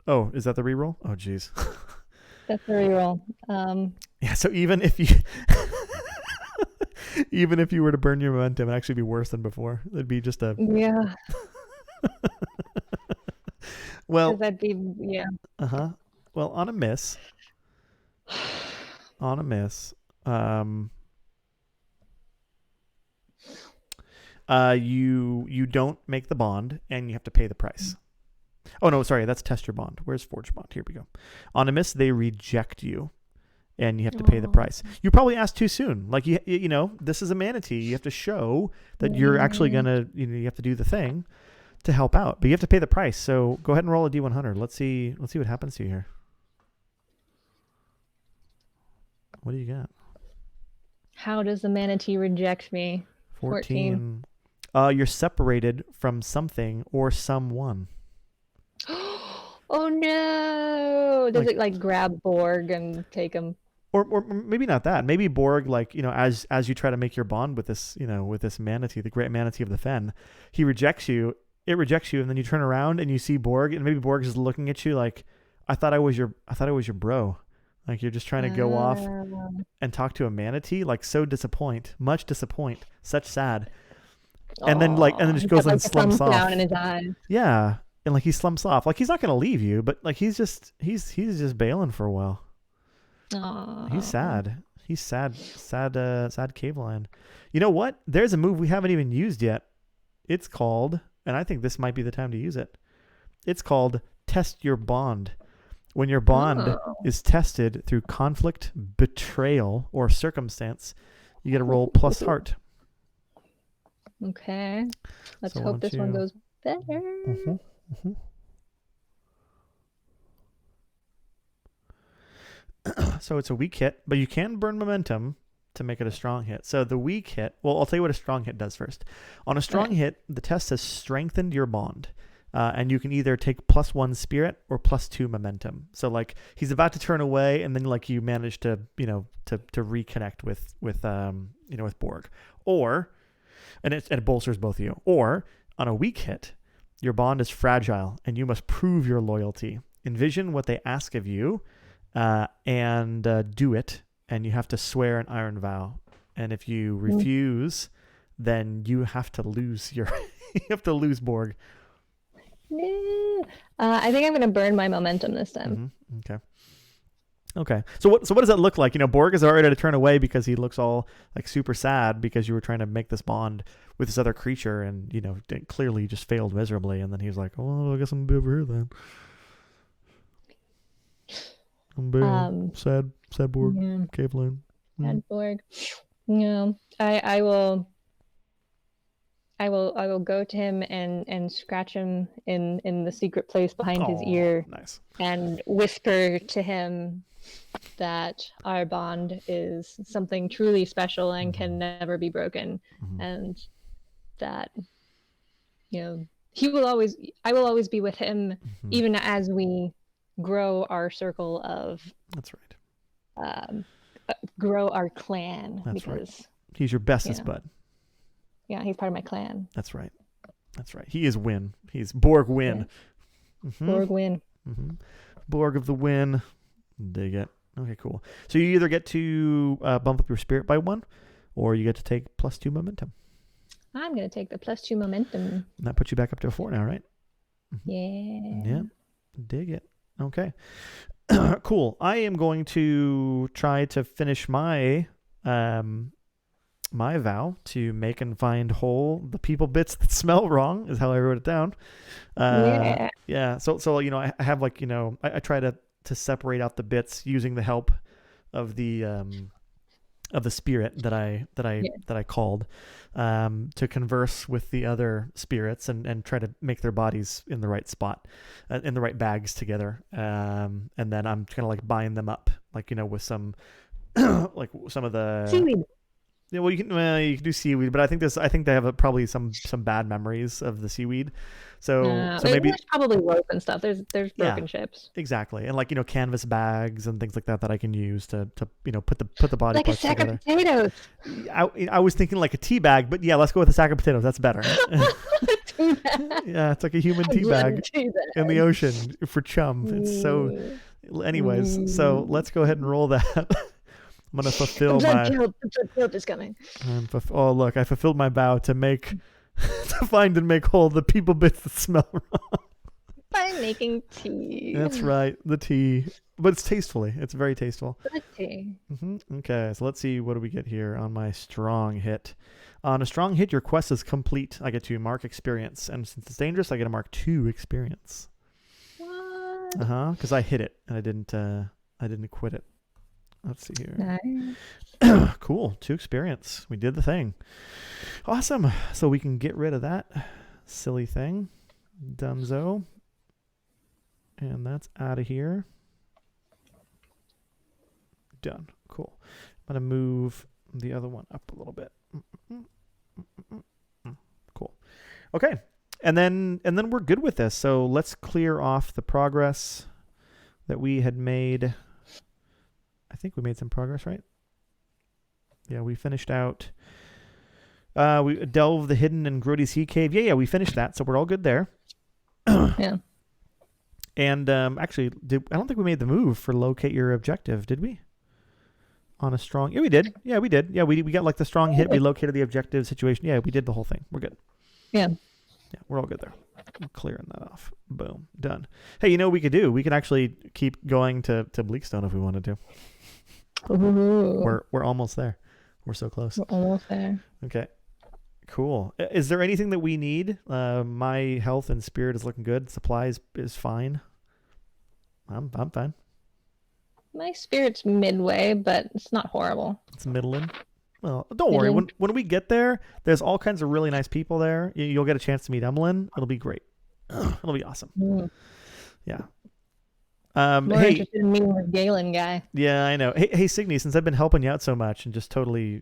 Oh, is that the reroll? Oh, geez. That's the reroll. Yeah. So even if you, even if you were to burn your momentum, it'd actually be worse than before. It'd be just a. Yeah, because Well. that'd be yeah. Well, on a miss. On a miss. Um. You don't make the bond, and you have to pay the price. Oh no, sorry, that's test your bond. Where's forge bond? Here we go. On a miss, they reject you, and you have to pay the price. You probably asked too soon. Like you know, this is a manatee. You have to show that you're actually gonna, you have to do the thing to help out, but you have to pay the price. So go ahead and roll a d100. Let's see what happens to you here. What do you got? How does the manatee reject me? 14. You're separated from something or someone. Oh no! Does it like grab Borg and take him? Or maybe not that. Maybe Borg, like, as you try to make your bond with this, with this manatee, the great manatee of the fen, he rejects you. It rejects you, and then you turn around and you see Borg, and maybe Borg is looking at you like, I thought I was your bro. Like, you're just trying to go off and talk to a manatee. Like, much disappoint, such sad. And then just goes and slumps off. Down in his eyes. Yeah, and like he slumps off. Like, he's not gonna leave you, but like he's just bailing for a while. Aww. He's sad. He's sad caveland. You know what? There's a move we haven't even used yet. It's called, and I think this might be the time to use it. It's called Test Your Bond. When your bond is tested through conflict, betrayal, or circumstance, you get a roll plus heart. Okay. Let's hope this one goes better. So it's a weak hit, but you can burn momentum to make it a strong hit. So the weak hit, well, I'll tell you what a strong hit does first. On a strong hit, the test has strengthened your bond. And you can either take +1 spirit or +2 momentum. So like he's about to turn away, and then like you manage to to reconnect with Borg, or and it bolsters both of you. Or on a weak hit, your bond is fragile, and you must prove your loyalty. Envision what they ask of you, and do it. And you have to swear an iron vow. And if you refuse, then you have to lose you have to lose Borg. I think I'm going to burn my momentum this time. Okay. So what does that look like? Borg is already to turn away because he looks all like super sad because you were trying to make this bond with this other creature, and it clearly just failed miserably. And then he was like, "Oh, I guess I'm gonna be over here then." I'm being sad Borg, caveland. Sad Borg. I will go to him and scratch him in the secret place behind his ear. Nice. And whisper to him that our bond is something truly special and can never be broken, and that I will always be with him, even as we grow our circle of. That's right. Grow our clan. That's right. He's your bestest bud. Yeah, he's part of my clan. That's right. He is Win. He's Borg Win. Yeah. Borg Win. Borg of the Win. Dig it. Okay, cool. So you either get to bump up your spirit by 1, or you get to take +2 momentum. I'm going to take the +2 momentum. And that puts you back up to a 4 now, right? Yeah. Yeah. Dig it. Okay. Cool. I am going to try to finish my my vow to make and find whole the people bits that smell wrong, is how I wrote it down. Yeah. So I have I try to separate out the bits using the help of the spirit that I called to converse with the other spirits and try to make their bodies in the right spot, in the right bags together. And then I'm gonna bind them up with some like some of the seaweed. Yeah, well, you can do seaweed, but I think they have probably some bad memories of the seaweed. So maybe there's probably rope and stuff. There's yeah, broken ships. exactly, and like canvas bags and things like that that I can use to put the body Like a parts sack together. of potatoes. I was thinking like a tea bag, but yeah, let's go with a sack of potatoes. That's better. Yeah, it's like a human tea bag in the ocean for chum. It's so. Anyways, so let's go ahead and roll that. I'm gonna fulfill The blood is coming. Oh look, I fulfilled my vow to make, to find and make whole the people bits that smell wrong. By making tea. That's right, the tea, but it's tastefully. It's very tasteful. Good tea. Okay, so let's see, what do we get here on my strong hit? On a strong hit, your quest is complete. I get to mark experience, and since it's dangerous, I get to mark 2 experience. What? Because I hit it and I didn't quit it. Let's see here. Nice. Cool. 2 experience. We did the thing. Awesome. So we can get rid of that silly thing. Dunzo. And that's out of here. Done. Cool. I'm going to move the other one up a little bit. Cool. Okay. And then we're good with this. So let's clear off the progress that we had made. I think we made some progress, right? Yeah, we finished out. We delved the hidden and grody sea cave. Yeah, we finished that, so we're all good there. Yeah. And actually, I don't think we made the move for locate your objective, did we? On a strong, yeah, we did. Yeah, we did. Yeah, we got like the strong hit. We located the objective situation. Yeah, we did the whole thing. We're good. Yeah. Yeah, we're all good there. We're clearing that off. Boom, done. Hey, you know what we could do? We could actually keep going to Bleakstone if we wanted to. Ooh. We're almost there. We're so close. We're almost there. Okay. Cool. Is there anything that we need? My health and spirit is looking good. Supplies is fine. I'm fine. My spirit's midway, but it's not horrible. It's middling. Well, don't worry. When we get there, there's all kinds of really nice people there. You'll get a chance to meet Emlyn. It'll be great. It'll be awesome. Yeah. More interested in meeting with Galen guy. Yeah, I know. Hey, Signe, since I've been helping you out so much and just totally,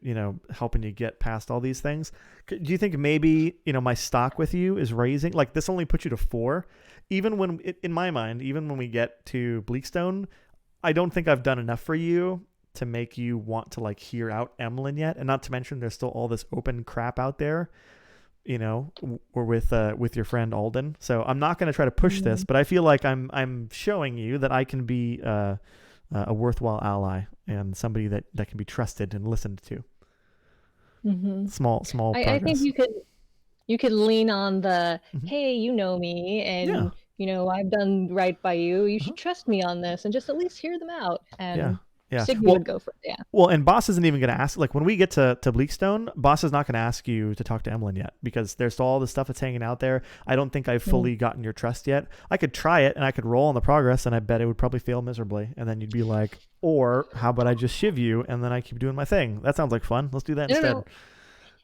helping you get past all these things, do you think maybe, my stock with you is raising? Like, this only puts you to 4. Even when, in my mind, even when we get to Bleakstone, I don't think I've done enough for you to make you want to, like, hear out Emlyn yet. And not to mention, there's still all this open crap out there. We're with your friend Alden. So I'm not going to try to push this, but I feel like I'm showing you that I can be a worthwhile ally and somebody that can be trusted and listened to. Small progress. I think you could lean on the, hey, you know me, and I've done right by you. You should trust me on this, and just at least hear them out. And Signe would go for it. Yeah. Well, and Boss isn't even going to ask. Like when we get to Bleakstone, Boss is not going to ask you to talk to Emlyn yet because there's all the stuff that's hanging out there. I don't think I've fully gotten your trust yet. I could try it and I could roll on the progress, and I bet it would probably fail miserably. And then you'd be like, or how about I just shiv you and then I keep doing my thing? That sounds like fun. Let's do that instead. No.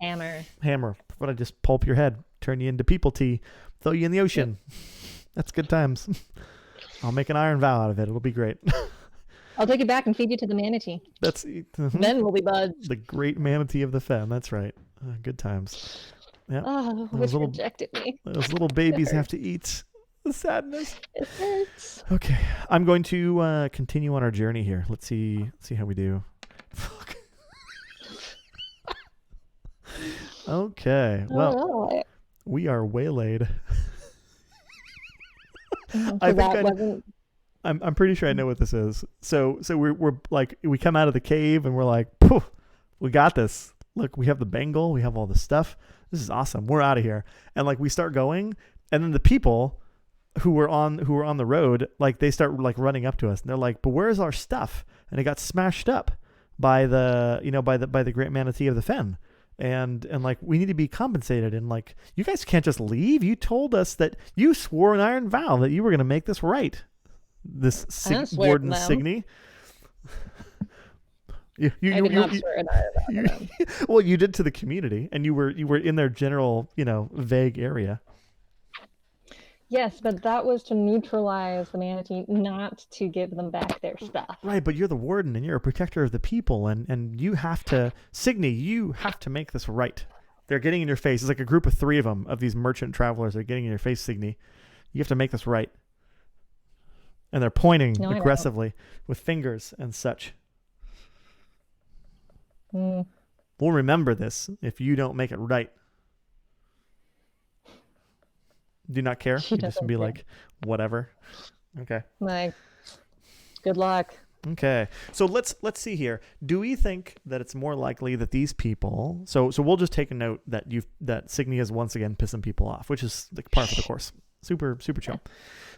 Hammer. How about I just pulp your head, turn you into people tea, throw you in the ocean? That's good times. I'll make an iron vow out of it. It'll be great. I'll take it back and feed you to the manatee. Then we'll be buds. The great manatee of the fen. That's right. Good times. Yeah. Oh, which rejected me. Those little babies have to eat. The sadness. It hurts. Okay, I'm going to continue on our journey here. Let's see how we do. Fuck. Okay. Well, we are waylaid. I'm pretty sure I know what this is. So we're like, we come out of the cave and we're like, poof, we got this. Look, we have the bangle, we have all this stuff. This is awesome. We're out of here. And like we start going, and then the people who were on the road, like they start like running up to us and they're like, but where's our stuff? And it got smashed up by the Great Manatee of the Fen. And like we need to be compensated, and like you guys can't just leave. You told us that you swore an iron vow that you were going to make this right. This Warden Signe. I did not swear an iron vow. Well, you did to the community, and you were in their general vague area. Yes, but that was to neutralize the manatee, not to give them back their stuff. Right, but you're the warden and you're a protector of the people, and you have to, Signe, you have to make this right. They're getting in your face. It's like a group of 3 of them, of these merchant travelers. They're getting in your face, Signe. You have to make this right. And they're pointing aggressively with fingers and such. We'll remember this if you don't make it right. Do not care. You just be like, whatever. Okay. Like, good luck. Okay. So let's see here. Do we think that it's more likely that these people? So we'll just take a note that Signe is once again pissing people off, which is like par for the course. Super chill.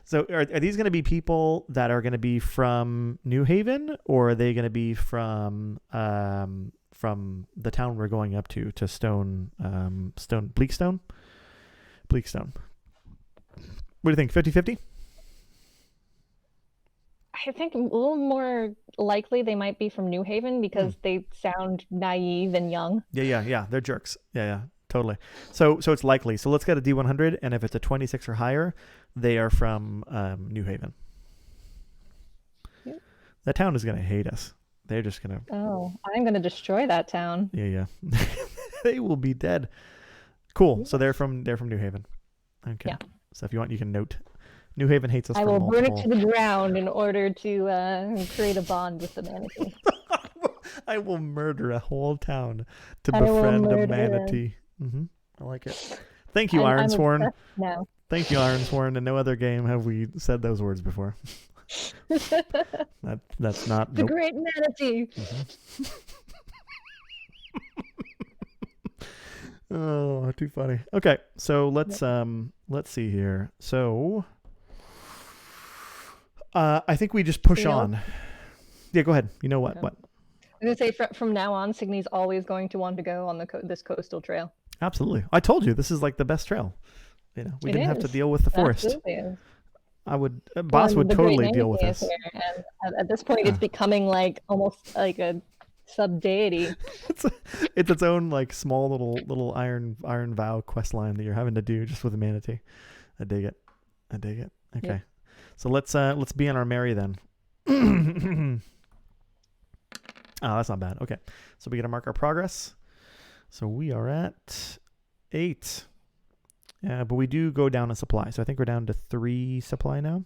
So are these going to be people that are going to be from New Haven, or are they going to be from the town we're going up to Bleakstone? Bleakstone. What do you think? 50-50? I think a little more likely they might be from New Haven because they sound naive and young. Yeah. They're jerks. Yeah. Totally. So it's likely. So let's get a D100, and if it's a 26 or higher, they are from New Haven. Yep. That town is going to hate us. They're just going to... Oh, I'm going to destroy that town. Yeah. They will be dead. Cool. So they're from New Haven. Okay. Yeah. So if you want, you can note. New Haven hates us. I will burn it to the ground in order to create a bond with the manatee. I will murder a whole town to befriend a manatee. I like it. Thank you, Ironsworn. No. Thank you, Ironsworn. In no other game have we said those words before. That's not the Great Manatee. Oh, too funny. Okay, so let's see here. So I think we just push on. Yeah, go ahead. You know what? What? I'm gonna say from now on, Signe's always going to want to go on this coastal trail. Absolutely. I told you this is like the best trail. You know, we didn't have to deal with the forest. Absolutely. I would, Boss would totally deal with this. And at this point, it's becoming like almost like a sub deity. It's its own like small little iron vow quest line that you're having to do just with a manatee. I dig it. Okay, yeah. So let's be on our merry then. Oh, that's not bad. Okay, so we got to mark our progress. So we are at 8. Yeah, but we do go down a supply. So I think we're down to 3 supply now.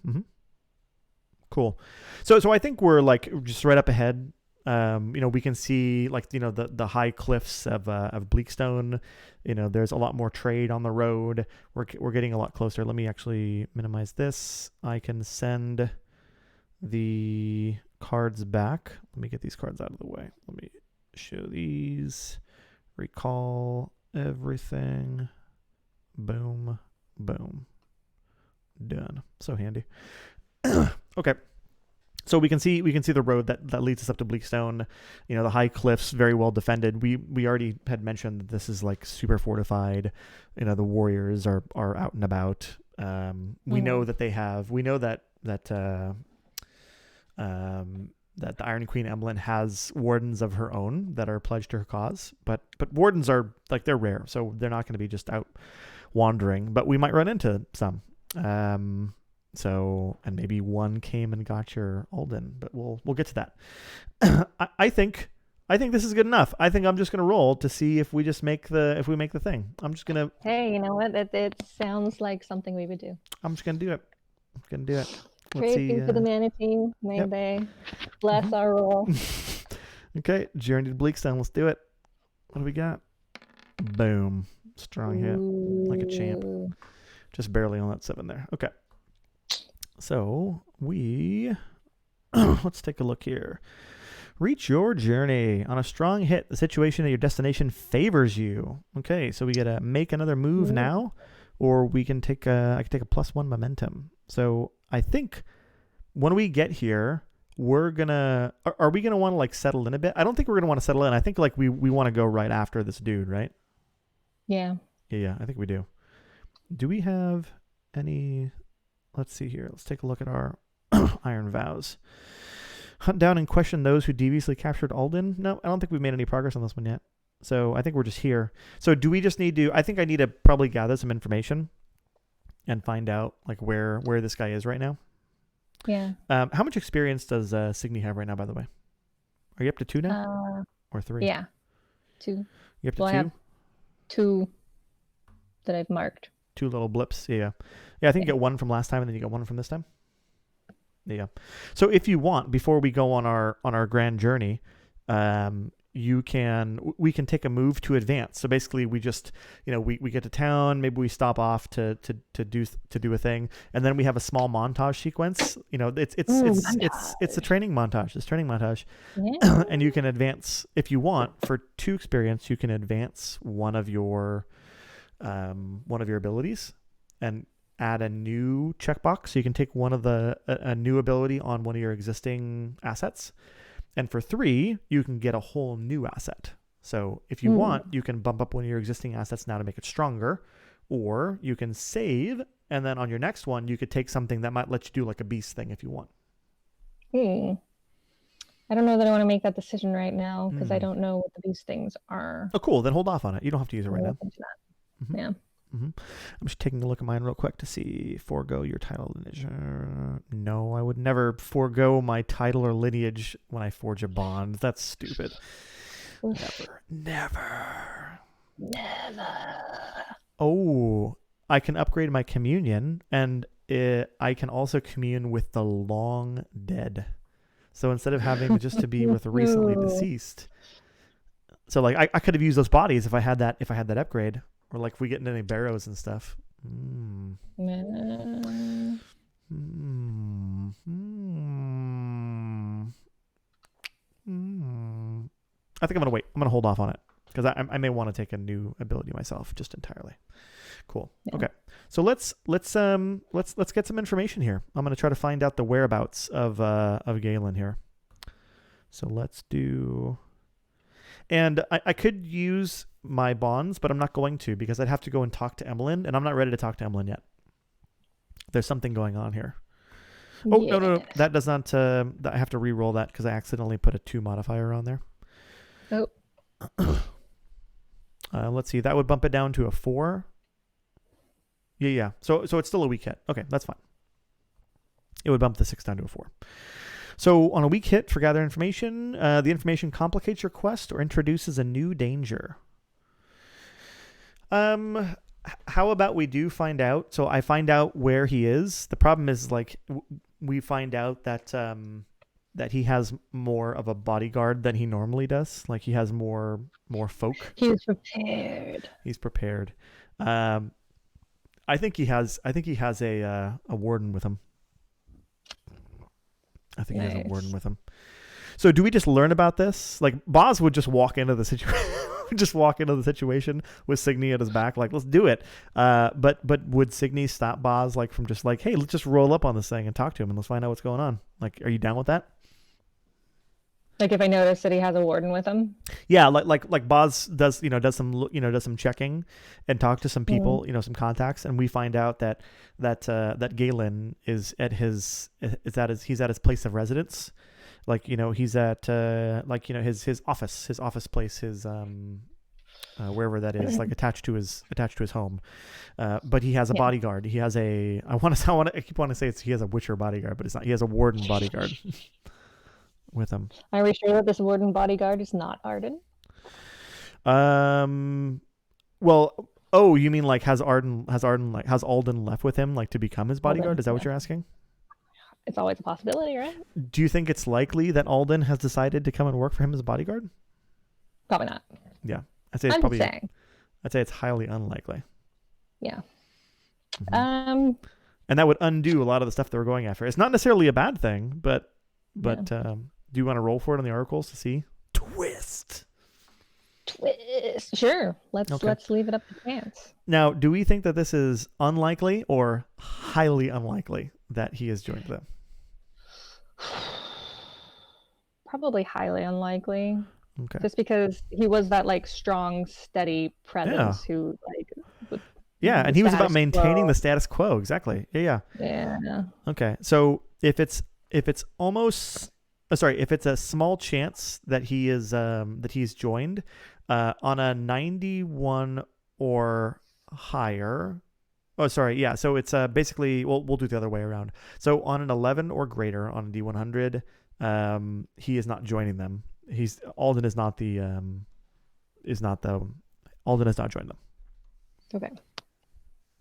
Cool. So I think we're like just right up ahead. We can see like, the high cliffs of Bleakstone. There's a lot more trade on the road. We're getting a lot closer. Let me actually minimize this. I can send the cards back. Let me get these cards out of the way. Let me show these. Recall everything. Boom. Done. So handy. Okay. So we can see the road that leads us up to Bleakstone. The high cliffs, very well defended. We already had mentioned that this is like super fortified. The warriors are out and about. We know that they have. We know that the Iron Queen Emlyn has wardens of her own that are pledged to her cause. But wardens are like, they're rare, so they're not going to be just out wandering. But we might run into some. And maybe one came and got your Alden, but we'll get to that. I think this is good enough. I think I'm just gonna roll to see if we make the thing. I'm just gonna. Hey, you know what? It sounds like something we would do. I'm just gonna do it. Let's see. For the manatee, may they bless our roll. Okay, journey to Bleakstone. Let's do it. What do we got? Boom! Strong hit, like a champ. Just barely on that 7 there. Okay. So let's take a look here. Reach your journey. On a strong hit, the situation at your destination favors you. Okay, so we gotta make another move now, or we can I can take a +1 momentum. So I think when we get here, are we gonna want to like settle in a bit? I don't think we're gonna want to settle in. I think like we want to go right after this dude, right? Yeah. Yeah, I think we do. Do we have any? Let's see here. Let's take a look at our iron vows. Hunt down and question those who deviously captured Alden. No, I don't think we've made any progress on this one yet. So I think we're just here. So do we just need to... I think I need to probably gather some information. and find out like where this guy is right now. Yeah. How much experience does Signe have right now, by the way? Are you up to 2 now? Or 3? Yeah. 2. You up to Well, 2? I have 2 that I've marked. 2 little blips. Yeah. I think you get 1 from last time, and then you get 1 from this time. Yeah. So if you want, before we go on our grand journey, we can take a move to advance. So basically, we just we get to town. Maybe we stop off to do a thing, and then we have a small montage sequence. It's a training montage. This training montage, Yeah. and you can advance if you want for 2 experience. You can advance one of your abilities, and add a new checkbox. So you can take a new ability on one of your existing assets. And for 3, you can get a whole new asset. So if you want, you can bump up one of your existing assets now to make it stronger, or you can save, and then on your next one, you could take something that might let you do like a beast thing if you want. I don't know that I want to make that decision right now because I don't know what these things are. Oh, cool. Then hold off on it. You don't have to use it right now. Mm-hmm. Yeah. Mm-hmm. I'm just taking a look at mine real quick to see. Forego your title lineage. No, I would never forego my title or lineage when I forge a bond. That's stupid. Never. Oh, I can upgrade my communion, and I can also commune with the long dead. So instead of having just to be with recently deceased, so like I could have used those bodies if I had that upgrade. Or like if we get into any barrows and stuff. I think I'm gonna wait. I'm gonna hold off on it because I may want to take a new ability myself just entirely. Cool. Yeah. Okay. So let's get some information here. I'm gonna try to find out the whereabouts of Galen here. So let's do. And I could use my bonds, but I'm not going to because I'd have to go and talk to Emmeline, and I'm not ready to talk to Emmeline yet. There's something going on here. Oh, yeah. No. That does not... I have to re-roll that because I accidentally put a 2 modifier on there. Oh. Let's see. That would bump it down to a 4. Yeah. So it's still a weak hit. Okay, that's fine. It would bump the 6 down to a 4. So on a weak hit for gather information, the information complicates your quest or introduces a new danger. How about we do find out? So I find out where he is. The problem is like we find out that that he has more of a bodyguard than he normally does. Like he has more folk. He's prepared. He's prepared. I think he has a warden with him. I think he has a warden with him. So do we just learn about this? Like Boz would just walk into the situation with Signe at his back, like let's do it. But would Signe stop Boz like from just like, hey, let's just roll up on this thing and talk to him and let's find out what's going on? Like, are you down with that? Like if I notice that he has a warden with him? Yeah, like Boz does some checking and talk to some people, some contacts, and we find out that Galen is he's at his place of residence. Like, he's at his office place, his wherever that is, like attached to his home. But he has a bodyguard. He has I keep wanting to say he has a Witcher bodyguard, but it's not. He has a warden bodyguard. With him. Are we sure that this warden bodyguard is not Arden? Well, oh, you mean like has Alden left with him like to become his bodyguard? Alden, is that what you're asking? It's always a possibility, right? Do you think it's likely that Alden has decided to come and work for him as a bodyguard? Probably not. Yeah, I'd say it's highly unlikely. Yeah. Mm-hmm. And that would undo a lot of the stuff they were going after. It's not necessarily a bad thing, but. Do you want to roll for it on the oracles to see? Twist. Sure. Let's leave it up to chance. Now, do we think that this is unlikely or highly unlikely that he has joined them? Probably highly unlikely. Okay. Just because he was that like strong, steady presence who like. And he was about maintaining the status quo. Exactly. Yeah. Okay. So if it's a small chance that he is that he's joined on a 91 or higher, Oh, sorry. Yeah. So it's basically we'll do it the other way around. So on an 11 or greater on a D100, he is not joining them. Alden is not the Alden has not joined them. Okay.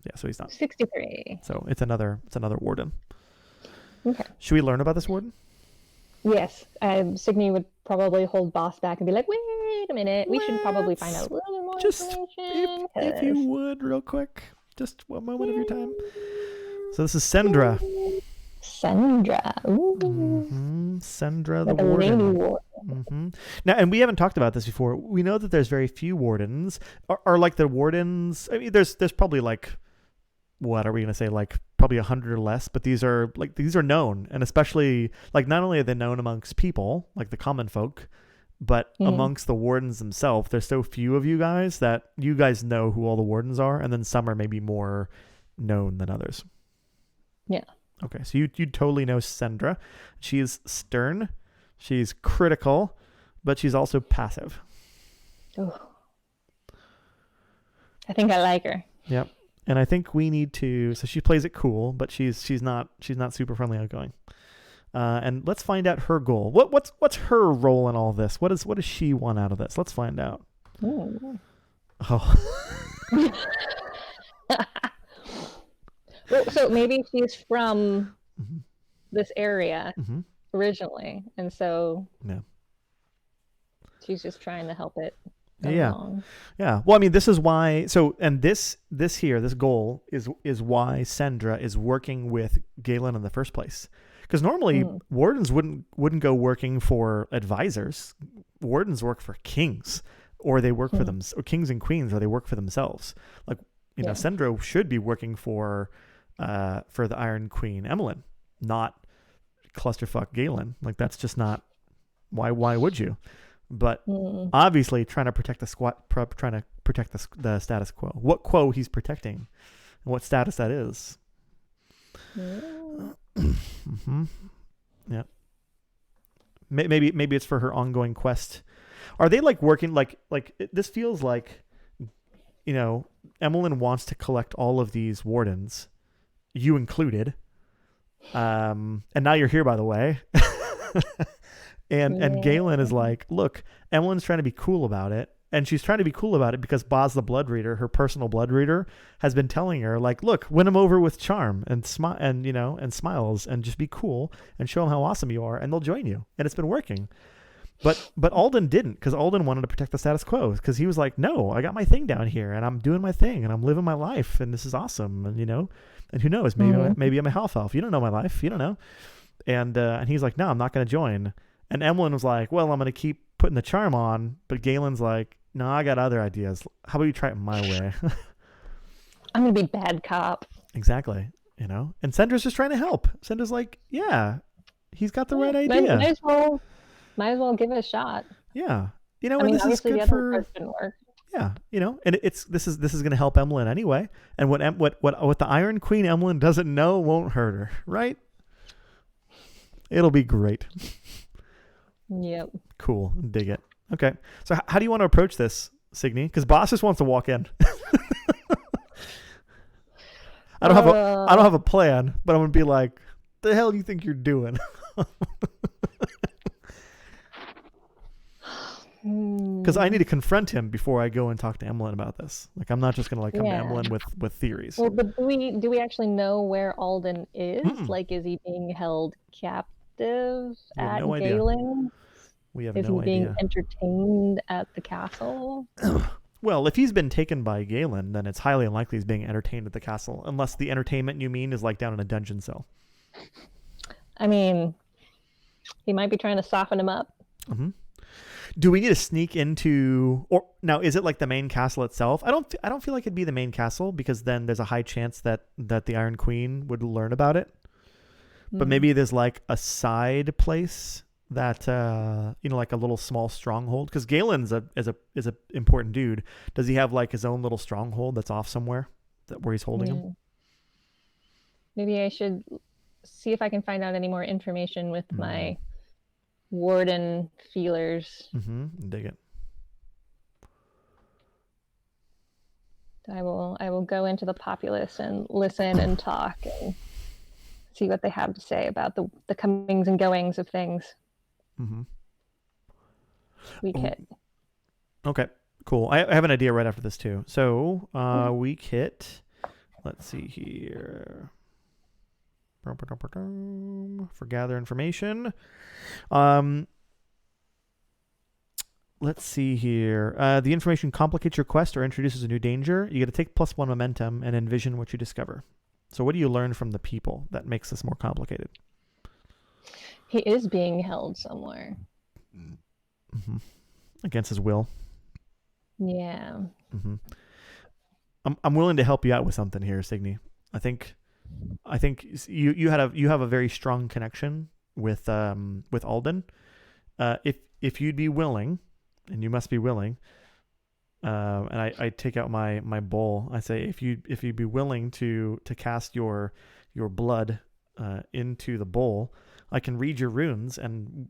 Yeah. So he's not. 63. So it's another warden. Okay. Should we learn about this warden? Yes. Signe would probably hold Boss back and be like, wait a minute. We should probably find out a little bit more information. If you would, real quick. Just one moment of your time. So this is Sendra. Sendra. Ooh. Mm-hmm. Sendra the Like warden. Mm-hmm. Now, and we haven't talked about this before. We know that there's very few wardens. Are like the wardens? I mean, there's probably like, what are we gonna say? Like probably 100 or less. But these are known, and especially like not only are they known amongst people, like the common folk, but amongst the wardens themselves. There's so few of you guys that you guys know who all the wardens are, and then some are maybe more known than others. Yeah. Okay, so you totally know Sendra. She is stern, she's critical, but she's also passive. Oh. I think I like her. Yep. And I think we need to. So she plays it cool, but she's not super friendly outgoing. And let's find out her goal. What's her role in all this? What does she want out of this? Let's find out. Ooh. Oh. Well, so maybe she's from this area originally, and so she's just trying to help it go along. Yeah. Well, I mean, this is why. So, and this goal is why Sendra is working with Galen in the first place. Because normally wardens wouldn't go working for advisors. Wardens work for kings, or they work for them, or kings and queens, or they work for themselves. Like know, Sendra should be working for the Iron Queen Emmeline, not clusterfuck Galen. Like that's just not. Why would you? But obviously trying to protect the status quo. What quo he's protecting, and what status that is. Yeah. Maybe it's for her ongoing quest. Are they like working like this feels like, Emmeline wants to collect all of these wardens, you included. And now you're here, by the way. And Galen is like, look, Emmeline's trying to be cool about it. And she's trying to be cool about it because Boz the Bloodreader, her personal Bloodreader, has been telling her, like, look, win him over with charm and smiles and just be cool and show them how awesome you are, and they'll join you. And it's been working. But Alden didn't, because Alden wanted to protect the status quo, because he was like, no, I got my thing down here and I'm doing my thing and I'm living my life and this is awesome. And and who knows, maybe I'm a half elf. You don't know my life. You don't know. And he's like, no, I'm not going to join. And Emmeline was like, well, I'm going to keep putting the charm on. But Galen's like, no, I got other ideas. How about you try it my way? I'm going to be bad cop. Exactly. And Sendra's just trying to help. Sendra's like, yeah, he's got the right idea. Might as well give it a shot. Yeah. I and mean, this is good for. Didn't work. Yeah, and this is going to help Emmeline anyway. And what the Iron Queen Emmeline doesn't know won't hurt her, right? It'll be great. Yep. Cool. Dig it. Okay. So how do you want to approach this, Signe? Because Boss just wants to walk in. I don't have a plan, but I'm gonna be like, the hell do you think you're doing? Because I need to confront him before I go and talk to Emmeline about this. Like, I'm not just gonna come to Emmeline with theories. Well, but do we actually know where Alden is? Mm-mm. Like, is he being held captive at Galen? We have no idea. Is he being entertained at the castle? Well, if he's been taken by Galen, then it's highly unlikely he's being entertained at the castle, unless the entertainment you mean is like down in a dungeon cell. I mean, he might be trying to soften him up. Mm-hmm. Do we need to sneak into, or now is it like the main castle itself? I don't feel like it'd be the main castle, because then there's a high chance that the Iron Queen would learn about it. Mm-hmm. But maybe there's like a side place that like a little small stronghold, because Galen's is a important dude. Does he have like his own little stronghold that's off somewhere where he's holding him? Maybe I should see if I can find out any more information with my warden feelers. Dig it. I will go into the populace and listen and talk and see what they have to say about the comings and goings of things. Mm-hmm. Weak hit. Okay, cool. I have an idea right after this too. So weak hit. Let's see here. For gather information. Let's see here. The information complicates your quest or introduces a new danger. You get to take +1 momentum and envision what you discover. So what do you learn from the people that makes this more complicated? He is being held somewhere. Mm-hmm. Against his will. Yeah. Mm-hmm. I'm willing to help you out with something here, Signe. I think you have a very strong connection with Alden. If you'd be willing, and you must be willing, and I take out my bowl. I say if you'd be willing to cast your blood into the bowl, I can read your runes, and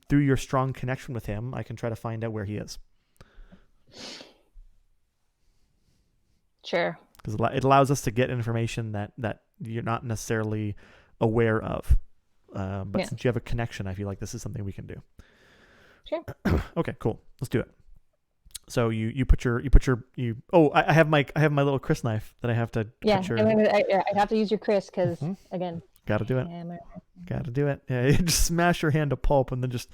through your strong connection with him, I can try to find out where he is. Sure. Because it allows us to get information that you're not necessarily aware of. But since you have a connection, I feel like this is something we can do. Sure. Okay, cool. Let's do it. So you put your I have my little Chris knife that I have to cut your... I have to use your Chris because again, gotta do it. Gotta do it. Yeah, you just smash your hand to pulp and then just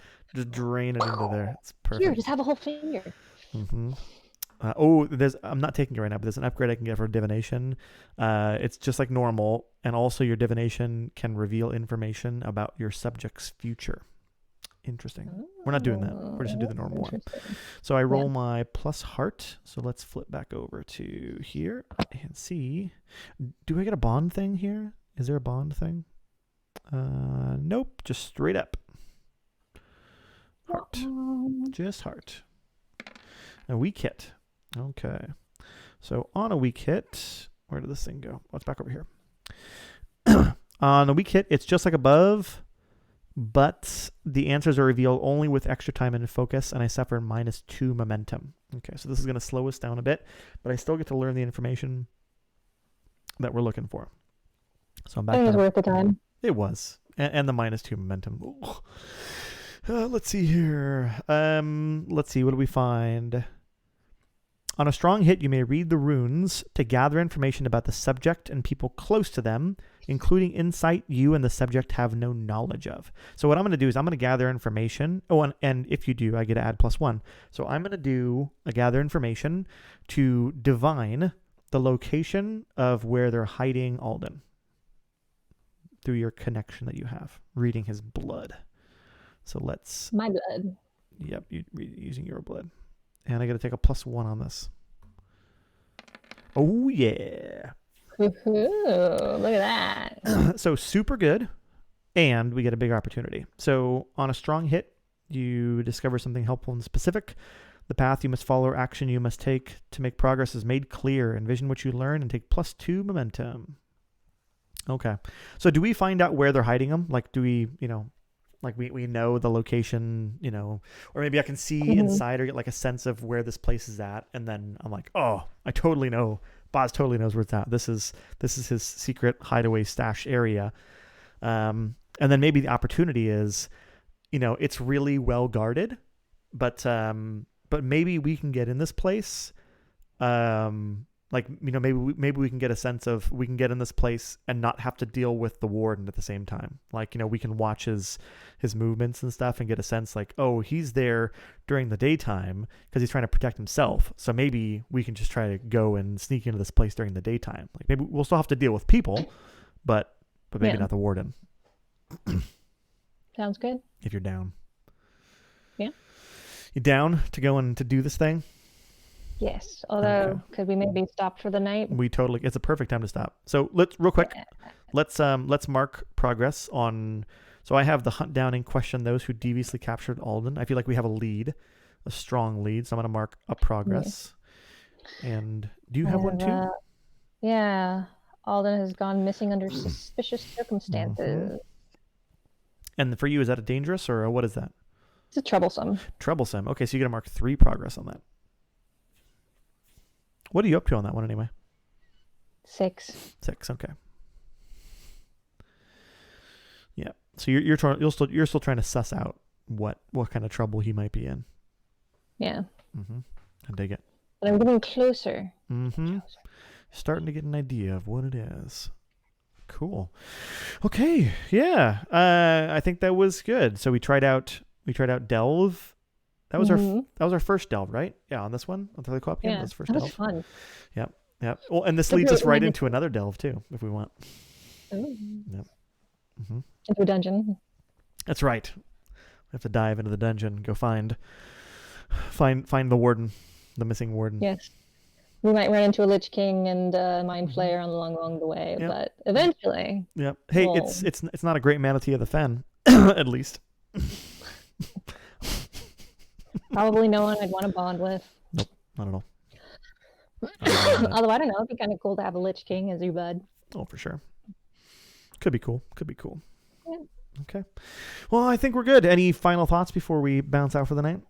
drain it into there. It's perfect. Here, just have a whole finger. Mm-hmm. I'm not taking it right now, but there's an upgrade I can get for divination. It's just like normal, and also your divination can reveal information about your subject's future. Interesting. We're not doing that. We're just gonna do the normal one. So I roll my plus heart. So let's flip back over to here and see. Do I get a bond thing here? Is there a bond thing? Nope. Just straight up. Heart. Just heart. A weak hit. Okay. So on a weak hit, where did this thing go? Oh, it's back over here. On a weak hit, it's just like above, but the answers are revealed only with extra time and focus, and I suffer -2 momentum. Okay, so this is going to slow us down a bit, but I still get to learn the information that we're looking for. So I'm back. It was worth the time. It was, and the -2 momentum. Let's see here. Let's see. What do we find? On a strong hit, you may read the runes to gather information about the subject and people close to them, including insight you and the subject have no knowledge of. So what I'm going to do is I'm going to gather information. Oh, and if you do, I get to add +1. So I'm going to do a gather information to divine the location of where they're hiding Alden through your connection that you have, reading his blood. So let's... My blood. Yep, using your blood. And I got to take a +1 on this. Oh, yeah. Look at that. So super good. And we get a big opportunity. So on a strong hit, you discover something helpful and specific. The path you must follow or action you must take to make progress is made clear. Envision what you learn and take +2 momentum. Okay. So do we find out where they're hiding them? Like, do we, like we know the location, or maybe I can see inside or get like a sense of where this place is at. And then I'm like, oh, I totally know. Boz totally knows where it's at. This is his secret hideaway stash area. And then maybe the opportunity is, it's really well guarded, but maybe we can get in this place. Maybe we can get a sense of we can get in this place and not have to deal with the warden at the same time. Like, we can watch his movements and stuff and get a sense like, oh, he's there during the daytime because he's trying to protect himself. So maybe we can just try to go and sneak into this place during the daytime. Like, maybe we'll still have to deal with people, but maybe not the warden. Sounds good. If you're down. Yeah. You down to go and to do this thing? Yes, although could we maybe stop for the night? It's a perfect time to stop. So let's mark progress on. So I have the hunt down and question those who deviously captured Alden. I feel like we have a strong lead. So I'm going to mark a progress. Yeah. And do you have one too? Yeah, Alden has gone missing under suspicious circumstances. Mm-hmm. And for you, is that a dangerous or what is that? It's a troublesome. Troublesome. Okay, so you're going to mark 3 progress on that. What are you up to on that one anyway? 6. 6. Okay. Yeah. So you're still trying to suss out what kind of trouble he might be in. Yeah. Mm-hmm. I dig it. But I'm getting closer. Mm-hmm. Starting to get an idea of what it is. Cool. Okay. Yeah. I think that was good. So we tried out Delve. That was our first Delve, right? Yeah, on this one, on the co-op game. Yeah, That was the first that was Delve. fun. Yep. Yep. Well, and this leads us right into another Delve too, if we want. Ooh. Yep. Mm-hmm. Into a dungeon. That's right. We have to dive into the dungeon, go find the warden, the missing warden. Yes. We might run into a Lich King and a Mind Flayer along the way, Yep. but eventually. Yep. Hey, we'll... it's not a Great Manatee of the Fen, at least. Probably no one I'd want to bond with. Nope, not at all. Although I don't know, it'd be kind of cool to have a Lich King as your bud. Oh, for sure. Could be cool. Yeah. Okay. Well, I think we're good. Any final thoughts before we bounce out for the night?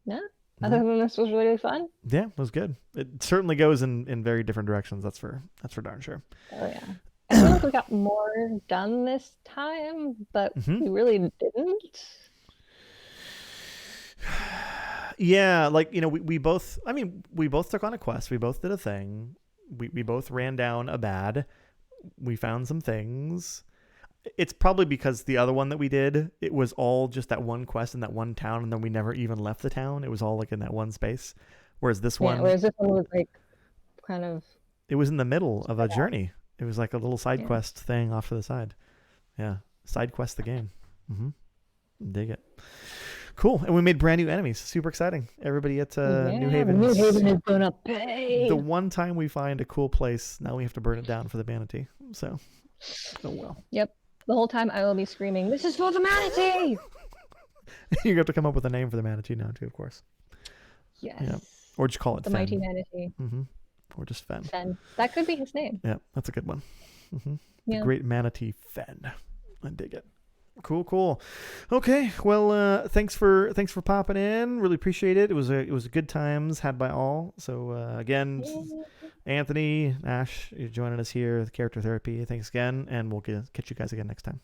No. Other than this was really fun. Yeah, it was good. It certainly goes in very different directions. That's for darn sure. Oh yeah. I feel like we got more done this time, but we really didn't. Yeah, like, we both took on a quest. We both did a thing. We both ran down a bad. We found some things. It's probably because the other one that we did, it was all just that one quest in that one town, and then we never even left the town. It was all like in that one space. Whereas this one was like kind of... It was in the middle of a journey. It was like a little side quest thing off to the side. Yeah, side quest the game. Dig it. Cool. And we made brand new enemies. Super exciting. Everybody at New Haven. New Haven is gonna pay. The one time we find a cool place, now we have to burn it down for the Manatee. So, oh well. Yep. The whole time I will be screaming, "This is for the Manatee!" You have to come up with a name for the Manatee now too, of course. Yes. Yeah. Or just call it the Fen. Mighty Manatee. Or just Fen. Fen. That could be his name. Yeah, that's a good one. Yeah. The Great Manatee Fen. I dig it. Cool. Okay, well, thanks for popping in. Really appreciate it. It was a good times had by all. So again, Anthony, Ash, you're joining us here with Character Therapy. Thanks again, and we'll catch you guys again next time.